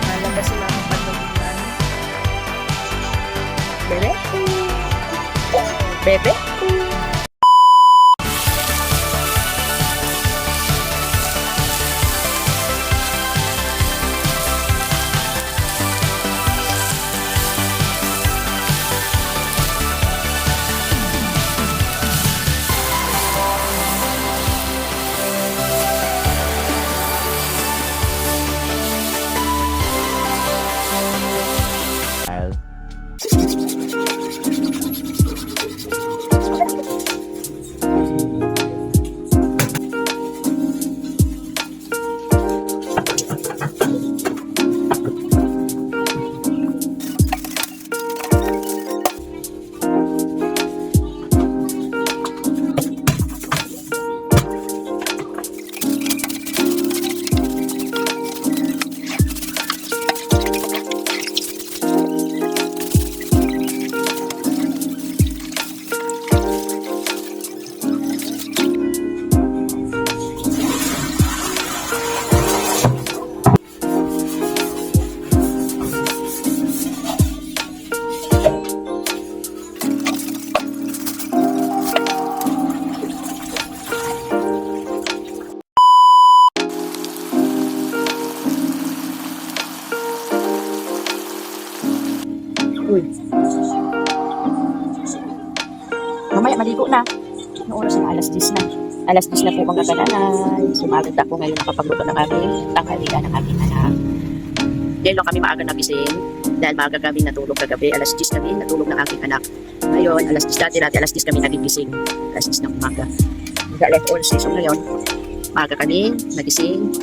Malaga sila ng patulitan. Bebe? Bebe? Uy. Mamaya maligo na. Ang oras na alas 10 na. Alas 10 na po mga kalanay. Sumagad ako ngayon nakapagluto ng aming tanghalian ng aming anak. Dahil lang kami maaga nagising. Dahil maaga kami natulog kagabi. Alas 10 kami natulog ng aking anak. Ngayon, alas 10 dati alas 10 kami nagigising. Alas 10 ng umaga. Alas 11. So ngayon, maaga kami nagising.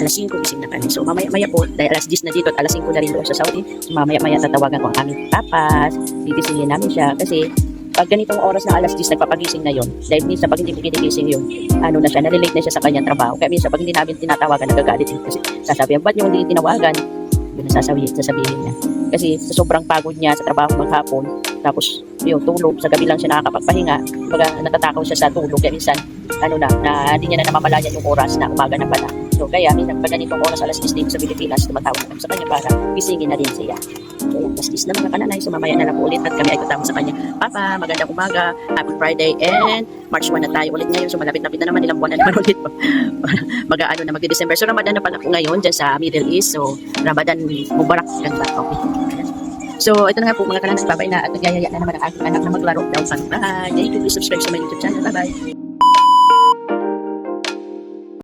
Alas 5 gising na kami. So mamaya-maya po, dahil alas 10 na dito at alas 5 na rin doon sa Saudi, so mamaya-maya tatawagan ko ang aming papas, gigisingin namin siya kasi pag ganitong oras na alas 10 nagpapagising na yon, dahil minsan pag hindi ko ginigising yun, ano na siya, nalilate na siya sa kanyang trabaho. Kaya minsan pag hindi namin tinatawagan, nagagalit din kasi sasabihin, ba't yung hindi tinawagan? Yun ang sasabihin niya. Kasi sa sobrang pagod niya sa trabaho maghapon, tapos yung tulog, sa gabi lang siya nakakapagpahinga, baga natatakaw siya sa tulog, kaya minsan, ano na hindi niya na namamalayan yung oras na umaga na pala. So kaya minsan pag ganitong oras alas 10 sa Pilipinas, tumatawag na kami sa kanya para gisingin na din siya. So alas 10 na mga kananay, so mamaya na lang po ulit at kami ay tatawag sa kanya, Papa, magandang umaga, Happy Friday, and March 1 na tayo ulit ngayon. So malapit-lapit na naman, ilang buwan na naman ulit po. Mag-ano na, magdi-December. So Ramadan na pala po ngayon dyan sa Middle East. So Ramadan Mubarak. Ganda, okay. So ito na nga po mga kananay, babay na at nagyayaya na naman ang aking anak na maglaro daw. Bye! Thank you, please subscribe sa my YouTube channel. Bye-bye!